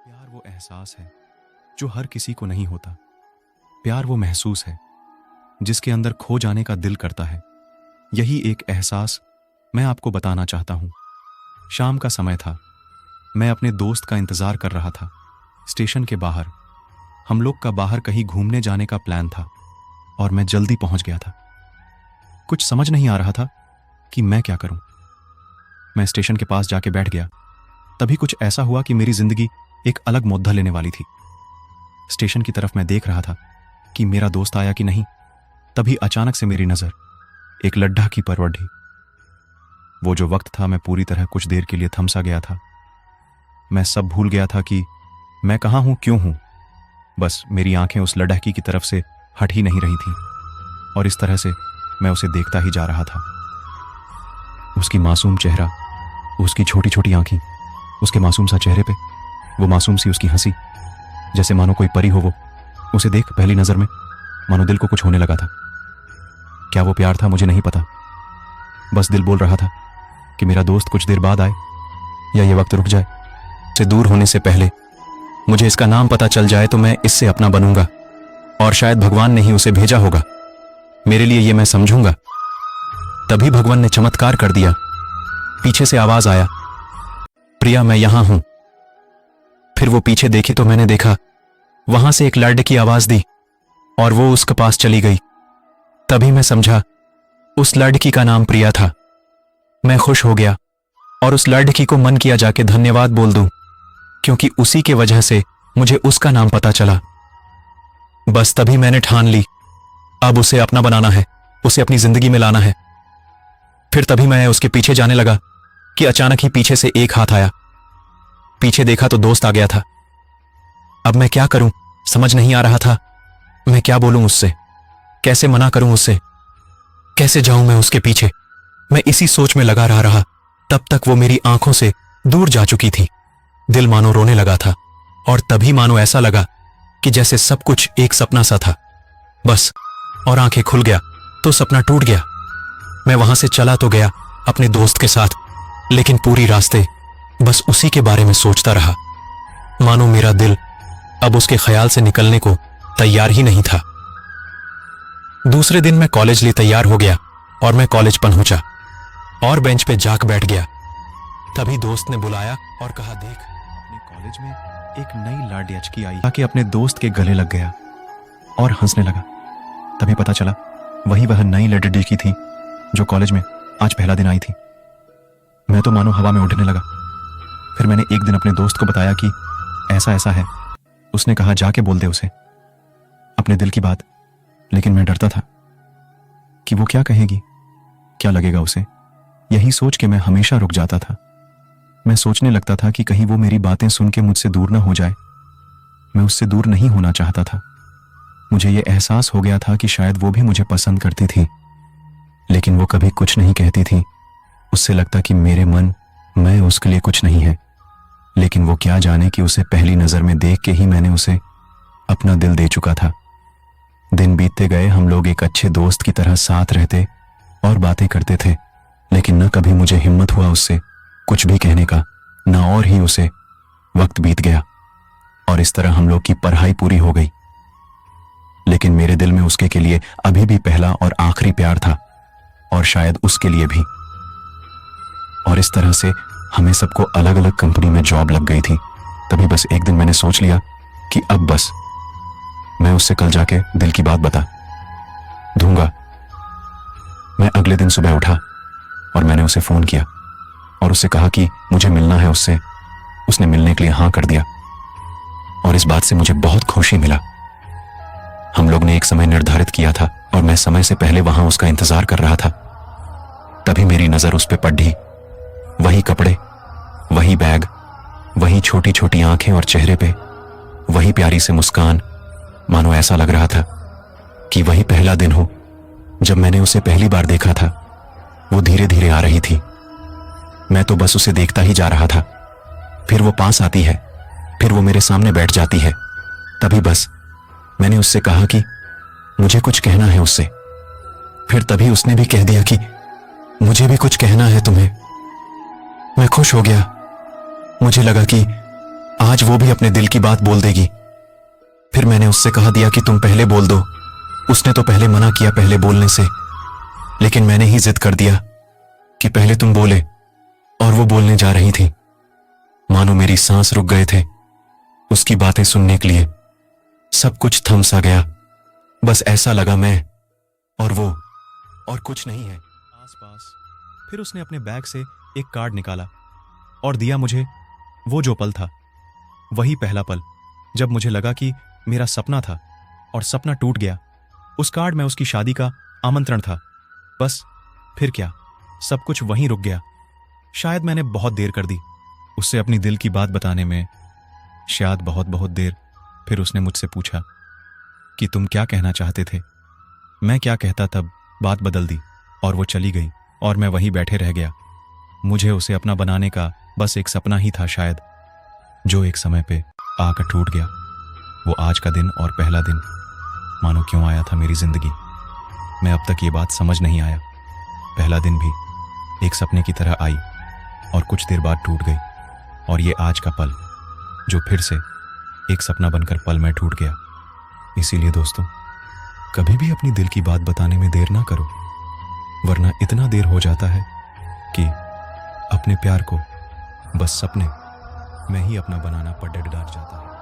प्यार वो एहसास है जो हर किसी को नहीं होता। प्यार वो महसूस है जिसके अंदर खो जाने का दिल करता है। यही एक एहसास मैं आपको बताना चाहता हूं। शाम का समय था। मैं अपने दोस्त का इंतजार कर रहा था। स्टेशन के बाहर हम लोग का बाहर कहीं घूमने जाने का प्लान था और मैं जल्दी पहुंच गया था। कुछ समझ नहीं आ रहा था कि मैं क्या करूं। मैं स्टेशन के पास जाके बैठ गया। तभी कुछ ऐसा हुआ कि मेरी जिंदगी एक अलग मोड़ लेने वाली थी। स्टेशन की तरफ मैं देख रहा था कि मेरा दोस्त आया कि नहीं। तभी अचानक से मेरी नजर एक लड्ढा की पर बढ़ी। वो जो वक्त था, मैं पूरी तरह कुछ देर के लिए थम सा गया था। मैं सब भूल गया था कि मैं कहां हूं, क्यों हूं। बस मेरी आंखें उस लड़की की तरफ से हट ही नहीं रही थीं और इस तरह से मैं उसे देखता ही जा रहा था। उसकी मासूम चेहरा, उसकी छोटी छोटी आंखें, उसके मासूम सा चेहरे पे वो मासूम सी उसकी हंसी, जैसे मानो कोई परी हो। वो उसे देख पहली नजर में मानो दिल को कुछ होने लगा था। क्या वो प्यार था, मुझे नहीं पता। बस दिल बोल रहा था कि मेरा दोस्त कुछ देर बाद आए या ये वक्त रुक जाए। से दूर होने से पहले मुझे इसका नाम पता चल जाए तो मैं इससे अपना बनूंगा और शायद भगवान ने ही उसे भेजा होगा मेरे लिए, ये मैं समझूंगा। तभी भगवान ने चमत्कार कर दिया। पीछे से आवाज आया, प्रिया मैं यहां हूं। फिर वो पीछे देखी तो मैंने देखा वहां से एक लड़के की आवाज दी और वो उसके पास चली गई। तभी मैं समझा उस लड़की का नाम प्रिया था। मैं खुश हो गया और उस लड़की को मन किया जाके धन्यवाद बोल दूं, क्योंकि उसी के वजह से मुझे उसका नाम पता चला। बस तभी मैंने ठान ली, अब उसे अपना बनाना है, उसे अपनी जिंदगी में लाना है। फिर तभी मैं उसके पीछे जाने लगा कि अचानक ही पीछे से एक हाथ आया। पीछे देखा तो दोस्त आ गया था। अब मैं क्या करूं, समझ नहीं आ रहा था। मैं क्या बोलूं उससे, कैसे मना करूं उससे, कैसे जाऊं मैं उसके पीछे। मैं इसी सोच में लगा रहा। तब तक वो मेरी आंखों से दूर जा चुकी थी। दिल मानो रोने लगा था और तभी मानो ऐसा लगा कि जैसे सब कुछ एक सपना सा था। बस और आंखें खुल गया तो सपना टूट गया। मैं वहां से चला तो गया अपने दोस्त के साथ, लेकिन पूरी रास्ते बस उसी के बारे में सोचता रहा। मानो मेरा दिल अब उसके ख्याल से निकलने को तैयार ही नहीं था। दूसरे दिन मैं कॉलेज लिए तैयार हो गया और मैं कॉलेज पहुंचा और बेंच पे जाकर बैठ गया। तभी दोस्त ने बुलाया और कहा, देख अपने कॉलेज में एक नई लाड़ियाचकी आई। आके अपने दोस्त के गले लग गया और हंसने लगा। तभी पता चला वही वह नई लड़की थी जो कॉलेज में आज पहला दिन आई थी। मैं तो मानो हवा में उड़ने लगा। फिर मैंने एक दिन अपने दोस्त को बताया कि ऐसा ऐसा है। उसने कहा, जाके बोल दे उसे अपने दिल की बात। लेकिन मैं डरता था कि वो क्या कहेगी, क्या लगेगा उसे। यही सोच के मैं हमेशा रुक जाता था। मैं सोचने लगता था कि कहीं वो मेरी बातें सुन के मुझसे दूर ना हो जाए। मैं उससे दूर नहीं होना चाहता था। मुझे ये एहसास हो गया था कि शायद वो भी मुझे पसंद करती थी, लेकिन वो कभी कुछ नहीं कहती थी। उससे लगता कि मेरे मन मैं उसके लिए कुछ नहीं है। लेकिन वो क्या जाने कि उसे पहली नजर में देख के ही मैंने उसे अपना दिल दे चुका था। दिन बीतते गए, हम लोग एक अच्छे दोस्त की तरह साथ रहते और बातें करते थे, लेकिन न कभी मुझे हिम्मत हुआ उससे कुछ भी कहने का, न और ही उसे। वक्त बीत गया और इस तरह हम लोग की पढ़ाई पूरी हो गई, लेकिन मेरे दिल में उसके के लिए अभी भी पहला और आखिरी प्यार था और शायद उसके लिए भी। और इस तरह से हमें सबको अलग अलग कंपनी में जॉब लग गई थी। तभी बस एक दिन मैंने सोच लिया कि अब बस मैं उससे कल जाके दिल की बात बता दूंगा। मैं अगले दिन सुबह उठा और मैंने उसे फोन किया और उससे कहा कि मुझे मिलना है उससे। उसने मिलने के लिए हाँ कर दिया और इस बात से मुझे बहुत खुशी मिला। हम लोग ने एक समय निर्धारित किया था और मैं समय से पहले वहां उसका इंतजार कर रहा था। तभी मेरी नजर उस पर पड़ी। वही कपड़े, वही बैग, वही छोटी छोटी आंखें और चेहरे पे वही प्यारी सी मुस्कान। मानो ऐसा लग रहा था कि वही पहला दिन हो जब मैंने उसे पहली बार देखा था। वो धीरे धीरे आ रही थी। मैं तो बस उसे देखता ही जा रहा था। फिर वो पास आती है, फिर वो मेरे सामने बैठ जाती है। तभी बस मैंने उससे कहा कि मुझे कुछ कहना है उससे। फिर तभी उसने भी कह दिया कि मुझे भी कुछ कहना है तुम्हें। मैं खुश हो गया। मुझे लगा कि आज वो भी अपने दिल की बात बोल देगी। फिर मैंने उससे कहा दिया कि तुम पहले बोल दो। उसने तो पहले मना किया पहले बोलने से, लेकिन मैंने ही जिद कर दिया कि पहले तुम बोले। और वो बोलने जा रही थी, मानो मेरी सांस रुक गए थे उसकी बातें सुनने के लिए। सब कुछ थम सा गया, बस ऐसा लगा मैं और वो और कुछ नहीं है आसपास। फिर उसने अपने बैग से एक कार्ड निकाला और दिया मुझे। वो जो पल था, वही पहला पल जब मुझे लगा कि मेरा सपना था और सपना टूट गया। उस कार्ड में उसकी शादी का आमंत्रण था। बस फिर क्या, सब कुछ वहीं रुक गया। शायद मैंने बहुत देर कर दी उससे अपनी दिल की बात बताने में, शायद बहुत बहुत देर। फिर उसने मुझसे पूछा कि तुम क्या कहना चाहते थे। मैं क्या कहता, तब बात बदल दी और वो चली गई और मैं वहीं बैठे रह गया। मुझे उसे अपना बनाने का बस एक सपना ही था शायद, जो एक समय पे आकर टूट गया। वो आज का दिन और पहला दिन मानो क्यों आया था मेरी जिंदगी, मैं अब तक ये बात समझ नहीं आया। पहला दिन भी एक सपने की तरह आई और कुछ देर बाद टूट गई, और ये आज का पल जो फिर से एक सपना बनकर पल में टूट गया। इसीलिए दोस्तों, कभी भी अपनी दिल की बात बताने में देर ना करो, वरना इतना देर हो जाता है कि अपने प्यार को बस सपने में ही अपना बनाना पड़ डर जाता है।